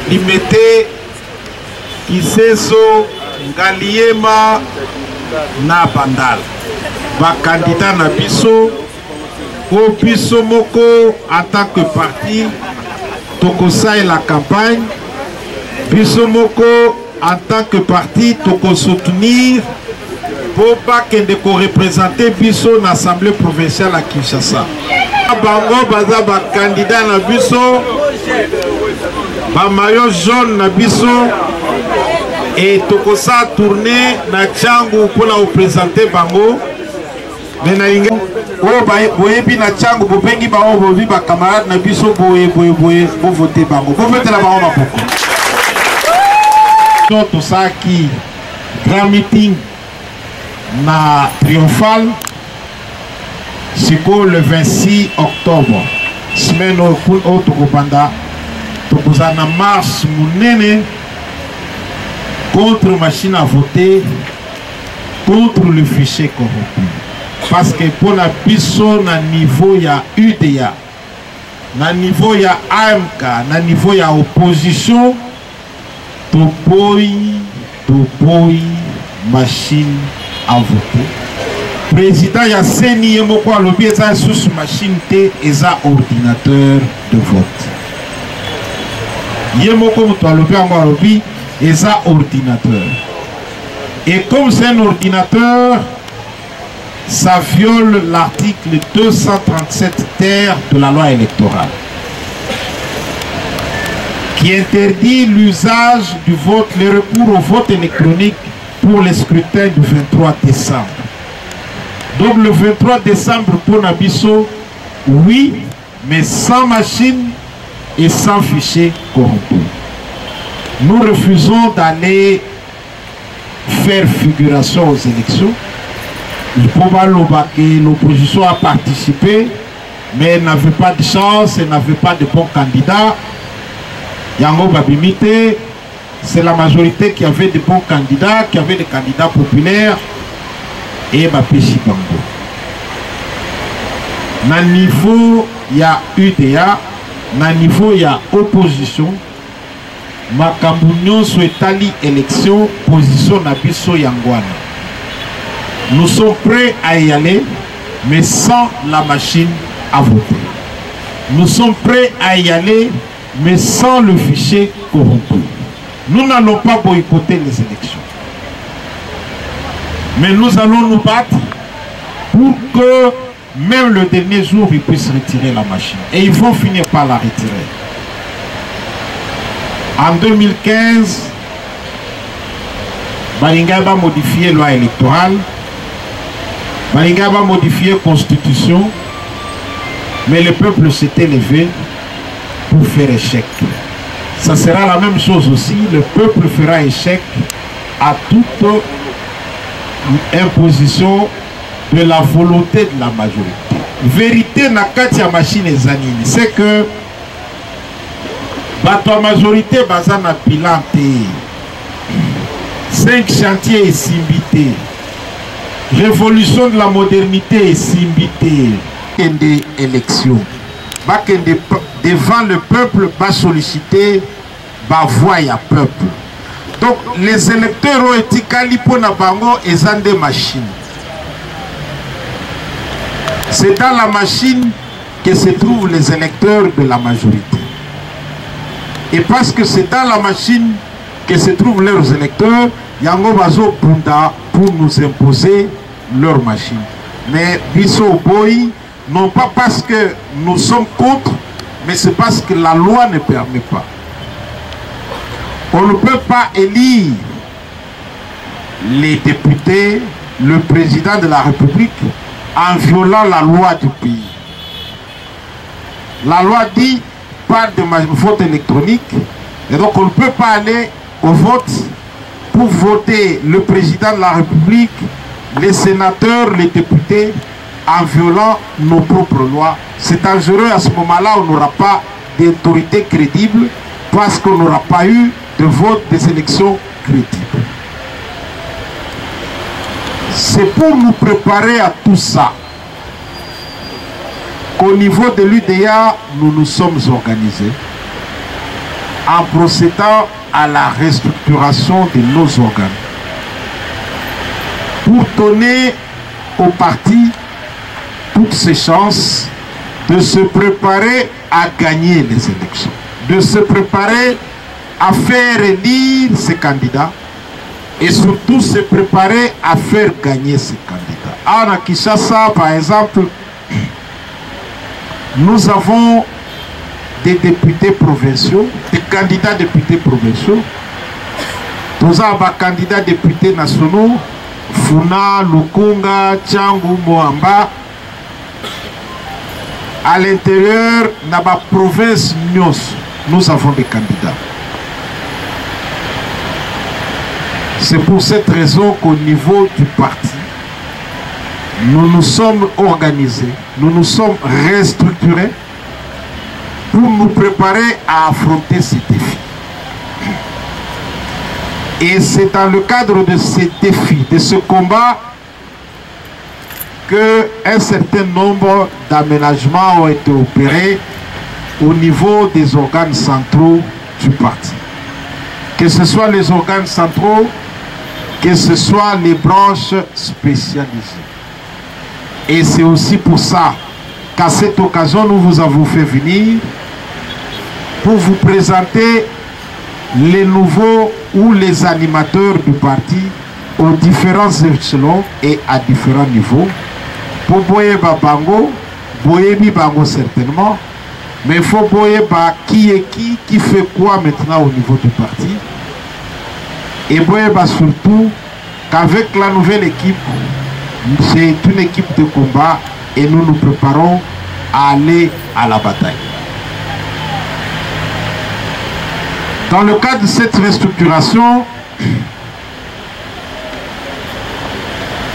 limete Kiseso Ngaliema na Bandal ba candidat na biso ko biso moko en tant que parti tokosai la campagne biso moko en tant que parti toko soutenir pour pas kende ko représenter biso na assemblée provinciale à Kinshasa bango baza ba candidat na biso ba maillot jaune na biso et tokosa tourner na changu pour la représenter bango mais na inga o boye bi na changu bopengi ba o bovi ba camarade na biso boye bo voter bango bo voter la bango mapoko tout ça qui grand meeting na triomphal siko le 26 octobre semaine au tokopanda tokoza na marche munene contre machine à voter, contre le fichier corrompu. Parce que pour la biso na niveau ya UDA, na niveau ya AMK, na niveau ya opposition, topoi machine à voter. Président ya seni yemoko alobi eza sous machine te eza ordinateur de vote. Yemoko muto alobi ango alobi et un ordinateur. Et comme c'est un ordinateur, ça viole l'article 237 ter de la loi électorale qui interdit l'usage du vote, le recours au vote électronique pour le scrutin du 23 décembre. Donc le 23 décembre pour Nabiso, oui, mais sans machine et sans fichier corrompu. Nous refusons d'aller faire figuration aux élections. Il faut pas que l'opposition a participé, mais elle n'avait pas de chance, elle n'avait pas de bons candidats. Yango Babimite, c'est la majorité qui avait de bons candidats, qui avait des candidats populaires, et Bapéchi Bango. Na niveau, il y a UDA, na niveau, il y a opposition. Makambunyon souhaitali élection position na biso yangwana. Nous sommes prêts à y aller, mais sans la machine à voter. Nous sommes prêts à y aller, mais sans le fichier corrompu. Nous n'allons pas boycotter les élections. Mais nous allons nous battre pour que même le dernier jour, ils puissent retirer la machine. Et ils vont finir par la retirer. En 2015, Balinga va modifier la loi électorale, Balinga va modifier la constitution, mais le peuple s'est élevé pour faire échec. Ça sera la même chose aussi, le peuple fera échec à toute imposition de la volonté de la majorité. Vérité na kati ya machine ezanini, c'est que la majorité baza na bilan te. 5 chantiers esimbité. Révolution de la modernité esimbité. Des élections. Devant le peuple, va solliciter, va voir ya peuple. Donc les électeurs ont été calipés na bango et ont des machines. C'est dans la machine que se trouvent les électeurs de la majorité. Et parce que c'est dans la machine que se trouvent leurs électeurs, Yango Bazo Punda pour nous imposer leur machine. Mais Bisso Boy, non pas parce que nous sommes contre, mais c'est parce que la loi ne permet pas. On ne peut pas élire les députés, le président de la République, en violant la loi du pays. La loi dit pas de vote électronique, et donc on ne peut pas aller au vote pour voter le président de la République, les sénateurs, les députés, en violant nos propres lois. C'est dangereux. À ce moment-là, on n'aura pas d'autorité crédible parce qu'on n'aura pas eu de vote des élections crédibles. C'est pour nous préparer à tout ça qu'au niveau de l'UDA, nous nous sommes organisés en procédant à la restructuration de nos organes pour donner aux partis toutes ses chances de se préparer à gagner les élections, de se préparer à faire élire ses candidats et surtout se préparer à faire gagner ses candidats. À Kinshasa, par exemple, nous avons des députés provinciaux, des candidats députés provinciaux. Nous avons des candidats députés nationaux, Funa, Lukunga, Tchangou, Moamba. À l'intérieur de la province Nyos, nous avons des candidats. C'est pour cette raison qu'au niveau du parti, nous nous sommes organisés, nous nous sommes restructurés pour nous préparer à affronter ces défis. Et c'est dans le cadre de ces défis, de ce combat, qu'un certain nombre d'aménagements ont été opérés au niveau des organes centraux du parti. Que ce soit les organes centraux, que ce soit les branches spécialisées. Et c'est aussi pour ça qu'à cette occasion, nous vous avons fait venir pour vous présenter les nouveaux ou les animateurs du parti aux différents échelons et à différents niveaux. Pour Boyeba Bango, Boyebi Bango certainement, mais il faut Boyeba qui est qui fait quoi maintenant au niveau du parti. Et Boyeba surtout qu'avec la nouvelle équipe, c'est une équipe de combat et nous nous préparons à aller à la bataille. Dans le cadre de cette restructuration,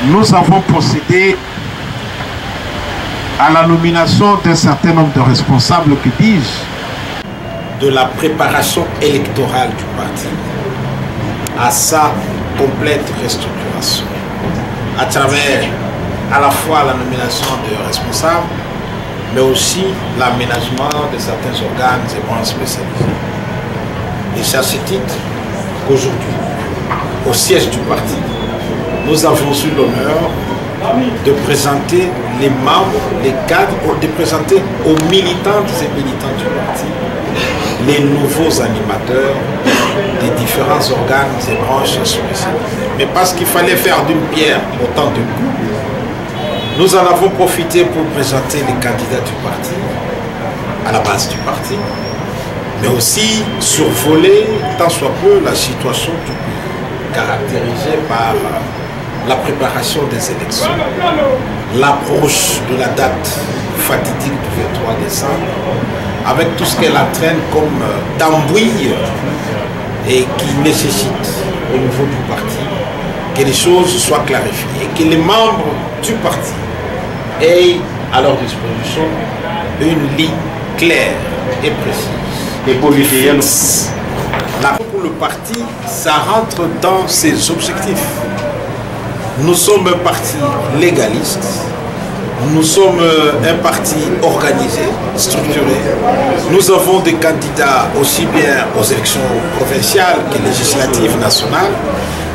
nous avons procédé à la nomination d'un certain nombre de responsables, que dis-je, de la préparation électorale du parti à sa complète restructuration, à travers à la fois la nomination de responsables, mais aussi l'aménagement de certains organes et branches spécialisés. Et c'est à ce titre qu'aujourd'hui, au siège du parti, nous avons eu l'honneur de présenter les membres, les cadres, de présenter aux militantes et militants du parti les nouveaux animateurs des différents organes et branches spécialisées. Mais parce qu'il fallait faire d'une pierre autant de coups, nous en avons profité pour présenter les candidats du parti, à la base du parti, mais aussi survoler tant soit peu la situation du pays, caractérisée par la préparation des élections, l'approche de la date fatidique du 23 décembre, avec tout ce qu'elle entraîne comme tambouille et qui nécessite au niveau du parti que les choses soient clarifiées et que les membres du parti aient à leur disposition une ligne claire et précise. Et pour le parti, ça rentre dans ses objectifs. Nous sommes un parti légaliste, nous sommes un parti organisé, structuré. Nous avons des candidats aussi bien aux élections provinciales que législatives nationales.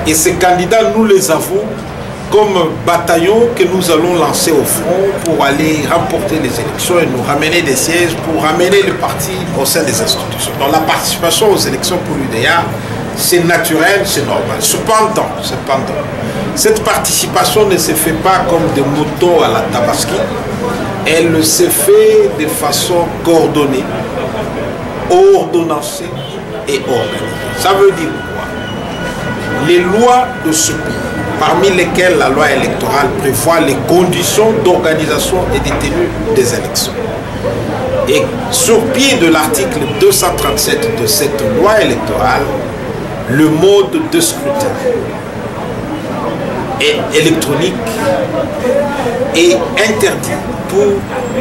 Et ces candidats, nous les avons comme bataillon que nous allons lancer au front pour aller remporter les élections et nous ramener des sièges pour ramener le parti au sein des institutions. Donc la participation aux élections pour l'UDA, c'est naturel, c'est normal. Cependant, cette participation ne se fait pas comme des moutons à la Tabaski. Elle se fait de façon coordonnée, ordonnancée et organisée. Ça veut dire quoi? Les lois de ce pays, parmi lesquelles la loi électorale prévoit les conditions d'organisation et de tenue des élections. Et sur pied de l'article 237 de cette loi électorale, le mode de scrutin est électronique et interdit pour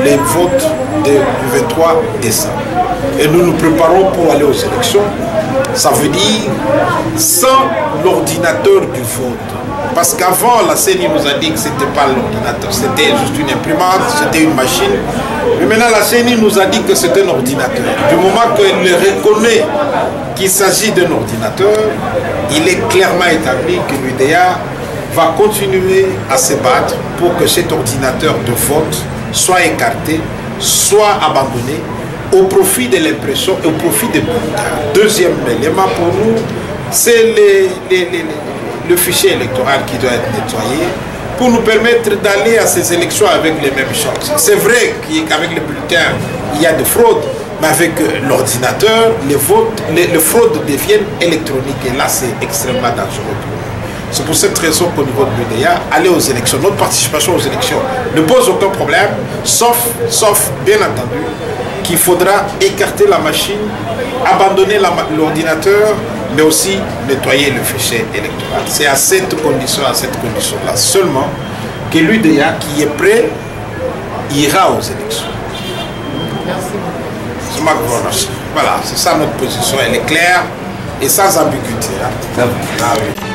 les votes du 23 décembre. Et nous nous préparons pour aller aux élections. Ça veut dire sans l'ordinateur du vote. Parce qu'avant, la CENI nous a dit que ce n'était pas l'ordinateur, c'était juste une imprimante, c'était une machine. Mais maintenant, la CENI nous a dit que c'est un ordinateur. Du moment qu'elle reconnaît qu'il s'agit d'un ordinateur, il est clairement établi que l'UDA va continuer à se battre pour que cet ordinateur de vote soit écarté, soit abandonné au profit de l'impression et au profit des bulletins. Deuxième élément pour nous, c'est le fichier électoral qui doit être nettoyé pour nous permettre d'aller à ces élections avec les mêmes chances. C'est vrai qu'avec les bulletins, il y a des fraudes, mais avec l'ordinateur, les fraudes deviennent électroniques et là, c'est extrêmement dangereux pour nous. C'est pour cette raison qu'au niveau de l'UDA, aller aux élections, notre participation aux élections ne pose aucun problème, sauf bien entendu, qu'il faudra écarter la machine, abandonner l'ordinateur, mais aussi nettoyer le fichier électoral. C'est à cette condition-là seulement que l'UDA qui est prêt ira aux élections. Merci. Voilà, c'est ça notre position, elle est claire et sans ambiguïté. Hein. Ah oui.